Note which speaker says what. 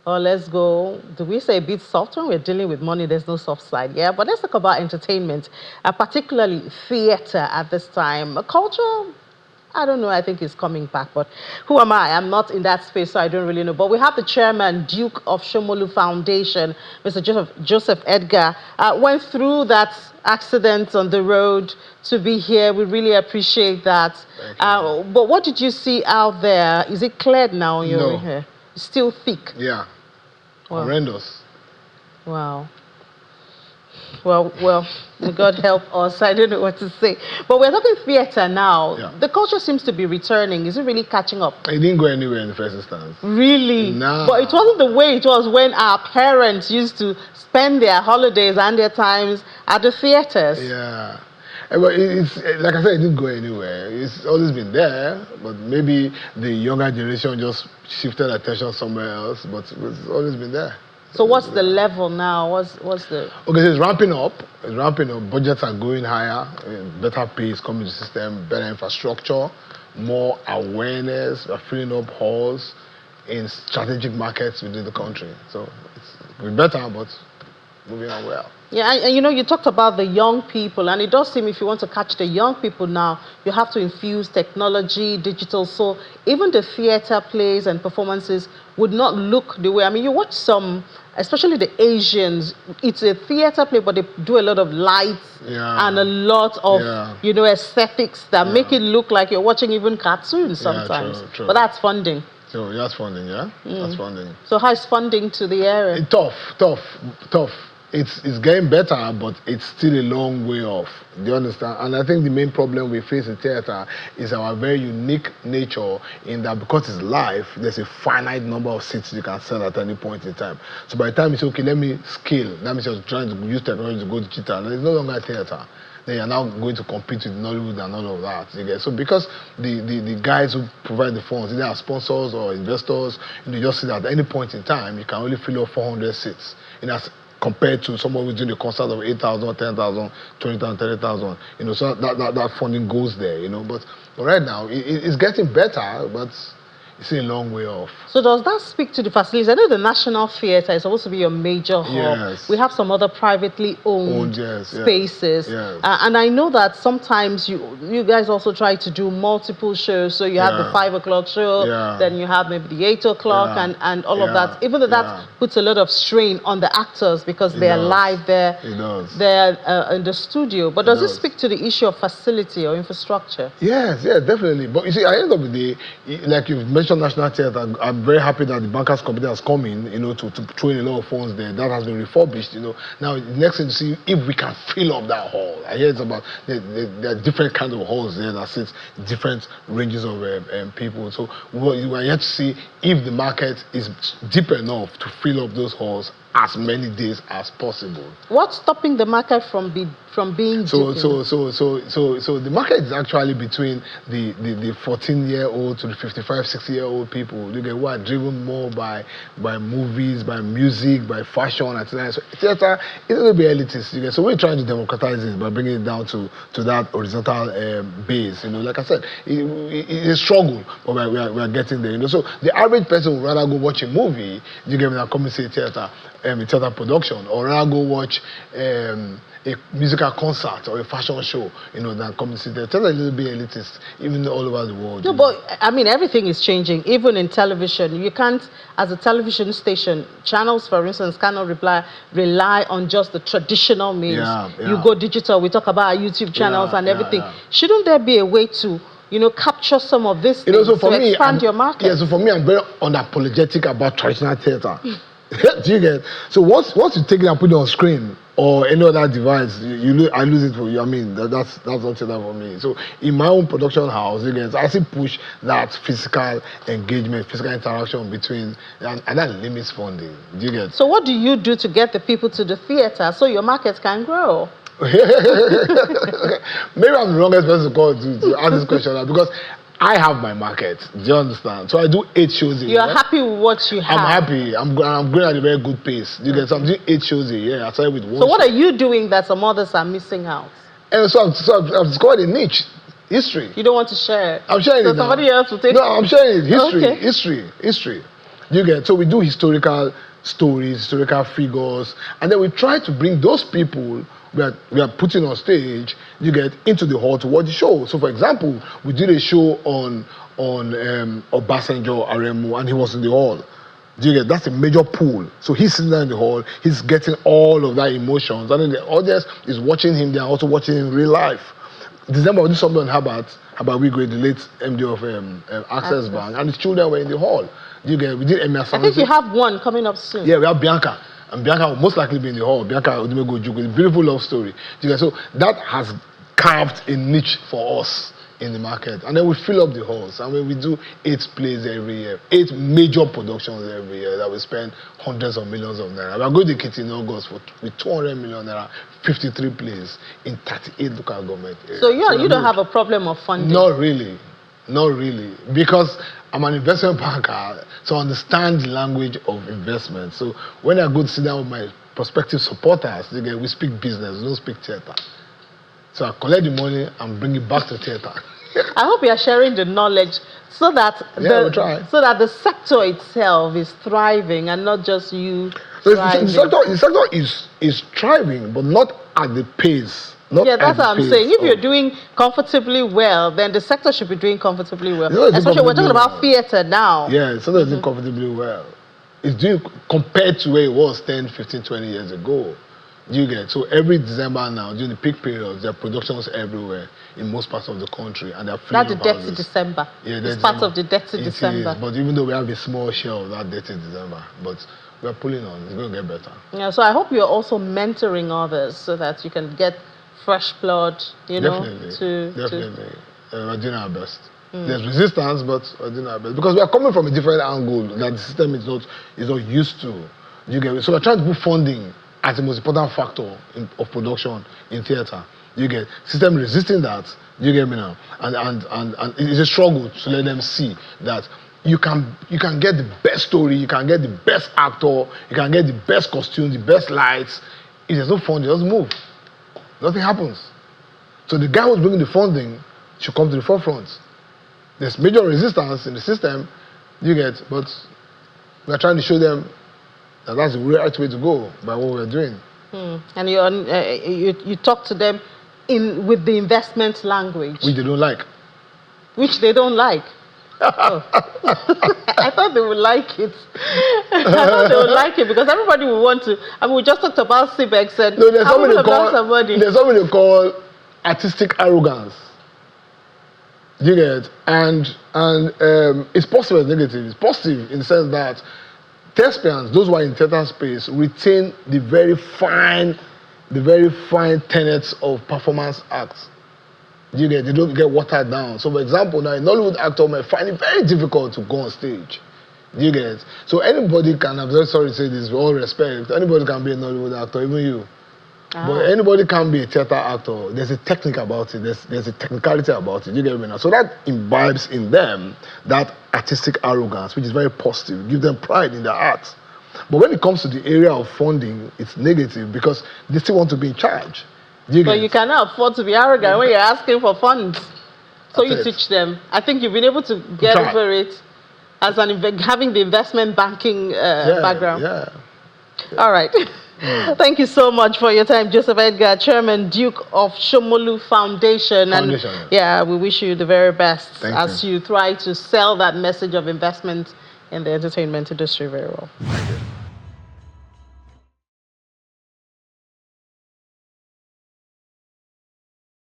Speaker 1: Or let's go, do we say a bit soft when we're dealing with money? There's no soft side, yeah? But let's talk about entertainment, particularly theater at this time. Culture, I don't know, I think it's coming back, but who am I? I'm not in that space, so I don't really know. But we have the chairman, Duke of Shomolu Foundation, Mr. Joseph EDGAR, went through that accident on the road to be here. We really appreciate that. But what did you see out there? Is it cleared now? You're here? It's still thick?
Speaker 2: Yeah. Wow. Horrendous.
Speaker 1: Wow. Well, may God help us. I don't know what to say. But we're talking theater now.
Speaker 2: Yeah.
Speaker 1: The culture seems to be returning. Is it really catching up?
Speaker 2: It didn't go anywhere in the first instance.
Speaker 1: Really?
Speaker 2: Nah.
Speaker 1: But it wasn't the way it was when our parents used to spend their holidays and their times at the theaters.
Speaker 2: Yeah. But it's like I said, it didn't go anywhere. It's always been there, but maybe the younger generation just shifted attention somewhere else, but it's always been there.
Speaker 1: So what's the level now? What's the...
Speaker 2: Okay, so it's ramping up. It's ramping up. Budgets are going higher. Better pay is coming to the system. Better infrastructure. More awareness. We're filling up halls in strategic markets within the country. So it's better, but moving on well.
Speaker 1: Yeah, and you know, you talked about the young people, and it does seem if you want to catch the young people now, you have to infuse technology, digital. So even the theater plays and performances would not look the way. I mean, you watch some, especially the Asians, it's a theater play, but they do a lot of lights and a lot of, you know, aesthetics that make it look like you're watching even cartoons sometimes.
Speaker 2: Yeah, true.
Speaker 1: But that's funding.
Speaker 2: So that's funding, yeah? That's funding.
Speaker 1: So how is funding to the area?
Speaker 2: Tough. It's getting better, but it's still a long way off. Do you understand? And I think the main problem we face in theater is our very unique nature in that because it's live, there's a finite number of seats you can sell at any point in time. So by the time you say, okay, let me scale, that means you're trying to use technology to go digital, and it's no longer theater. Then you're now going to compete with Nollywood and all of that. So because the guys who provide the funds, either are sponsors or investors, you just see that at any point in time, you can only fill up 400 seats. Compared to someone who's doing a concert of 8,000, 10,000, 20,000, 30,000, you know, so that funding goes there, you know. But right now, it's getting better, but it's a long way off.
Speaker 1: So does that speak to the facilities? I know the National Theatre is supposed to be your major hub.
Speaker 2: Yes.
Speaker 1: We have some other privately owned spaces.
Speaker 2: Yes.
Speaker 1: And I know that sometimes you guys also try to do multiple shows. So you have the 5 o'clock show, then you have maybe the 8 o'clock and all of that. Even though that puts a lot of strain on the actors because they're live there.
Speaker 2: It does.
Speaker 1: They're in the studio. But does it speak to the issue of facility or infrastructure?
Speaker 2: Yes, definitely. But you see, at the end of the day, like you've mentioned National Theatre, I'm very happy that the Bankers Committee has come in, you know, to throw in a lot of funds there. That has been refurbished, you know. Now, the next thing to see if we can fill up that hall. I hear it's about there are different kinds of halls there that sits different ranges of people. So we're yet to see if the market is deep enough to fill up those halls as many days as possible. What's
Speaker 1: stopping the market from being
Speaker 2: so the market is actually between the 14-year-old to the 55, 60-year-old people. You get who are driven more by movies, by music, by fashion, and so theater is a little bit elitist. You get, so we're trying to democratize it by bringing it down to that horizontal base. You know, like I said, it's a struggle, but we are getting there. You know, so the average person would rather go watch a movie, you get me, than come and see theater. A theater production, or rather go watch a musical concert or a fashion show, you know, than come and see there. Theater is a little bit elitist, even all over the world.
Speaker 1: No, but I mean, everything is changing. Even in television, you can't, as a television station, channels, for instance, cannot rely on just the traditional means. You go digital. We talk about our YouTube channels and everything. Shouldn't there be a way to, you know, capture some of this things to expand your market?
Speaker 2: Yeah, so for me, I'm very unapologetic about traditional theater. Do you get? So once you take it and put it on screen or any other device, I lose it for you. I mean, that's not theater for me. So in my own production house, you get, I still push that physical engagement, physical interaction between, and that limits funding. Do you get?
Speaker 1: So what do you do to get the people to the theater so your market can grow?
Speaker 2: Maybe I'm the wrongest person to call to ask this question because I have my market. Do you understand? So I do 8 shows a year.
Speaker 1: You're happy with what you have?
Speaker 2: I'm happy. I'm going at a very good pace. You get? So I'm doing 8 shows a year. I started with 1
Speaker 1: So what are you doing that some others are missing out?
Speaker 2: And so I've discovered a niche. History.
Speaker 1: You don't want to share it?
Speaker 2: I'm sharing it now.
Speaker 1: Somebody else will take it?
Speaker 2: No, I'm sharing it. History. Okay. History. Do you get? So we do historical stories, historical figures, and then we try to bring those people we are putting on stage, you get, into the hall to watch the show. So for example, we did a show on Obasanjo Aremu, and he was in the hall. Do you get? That's a major pool. So he's sitting there in the hall, he's getting all of that emotions, and then the audience is watching him, they're also watching him in real life. December, we did something on Herbert Wigwe, the late MD of Access Bank, and his children were in the hall. You get? We did Emir
Speaker 1: I think you have one coming up soon.
Speaker 2: Yeah, we have Bianca. And Bianca will most likely be in the hall. Bianca Odumego Juku, a beautiful love story. You get? So that has carved a niche for us in the market. And then we fill up the halls. I mean, we do 8 plays every year, 8 major productions every year that we spend hundreds of millions of naira. We are going to Kitty in August with 200 million naira, 53 plays in 38 local government areas.
Speaker 1: So you don't have a problem of funding?
Speaker 2: Not really. Not really. Because I'm an investment banker, so I understand the language of investment. So when I go to sit down with my prospective supporters, we speak business, we don't speak theater. So I collect the money and bring it back to theater.
Speaker 1: I hope you are sharing the knowledge so that the sector itself is thriving and not just you thriving.
Speaker 2: The sector is thriving, but not at the pace.
Speaker 1: Yeah, that's what I'm saying. If you're doing comfortably well, then the sector should be doing comfortably well. Especially we're talking about theater now.
Speaker 2: Yeah, the sector is doing comfortably well. It's doing compared to where it was 10, 15, 20 years ago. You get? So every December now, during the peak periods, there are productions everywhere in most parts of the country, and they're filling
Speaker 1: up houses. That's the dirty December.
Speaker 2: Yeah,
Speaker 1: it's part of the dirty December.
Speaker 2: Is, but even though we have a small share of that dirty December, but we're pulling on. It's going to get better.
Speaker 1: Yeah. So I hope you're also mentoring others so that you can get fresh blood.
Speaker 2: Definitely. We're doing our best. There's resistance, but we're doing our best because we are coming from a different angle that the system is not used to. You get? So we're trying to put funding as the most important factor of production in theater. You get? System resisting that. You get me now? And it's a struggle to let them see that you can get the best story, you can get the best actor, you can get the best costume, the best lights. If there's no funding, it doesn't move. Nothing happens. So the guy who's bringing the funding should come to the forefront. There's major resistance in the system, but we're trying to show them that that's the right way to go by what we're doing.
Speaker 1: And you talk to them with the investment language.
Speaker 2: Which they don't like.
Speaker 1: Which they don't like. Oh. I thought they would like it. I thought they would like it because everybody would want to. I mean, we just talked about CBEX and
Speaker 2: there's something they call artistic arrogance. You get? And it's positive and negative. It's positive in the sense that thespians, those who are in theater space, retain the very fine tenets of performance acts. You get? They don't get watered down. So for example, now a Nollywood actor might find it very difficult to go on stage. You get? So anybody can, I'm very sorry to say this with all respect, anybody can be a Nollywood actor, even you. But anybody can be a theater actor. There's a technique about it. There's a technicality about it. You get me now? So that imbibes in them that artistic arrogance, which is very positive. Give them pride in their art. But when it comes to the area of funding, it's negative because they still want to be in charge.
Speaker 1: But you cannot afford to be arrogant when you're asking for funds. So you teach them. I think you've been able to get over it as having the investment banking background.
Speaker 2: Yeah.
Speaker 1: All right. Thank you so much for your time, Joseph Edgar, Chairman Duke of Shomolu Foundation. And yeah, we wish you the very best as you try to sell that message of investment in the entertainment industry very well.
Speaker 2: Thank you.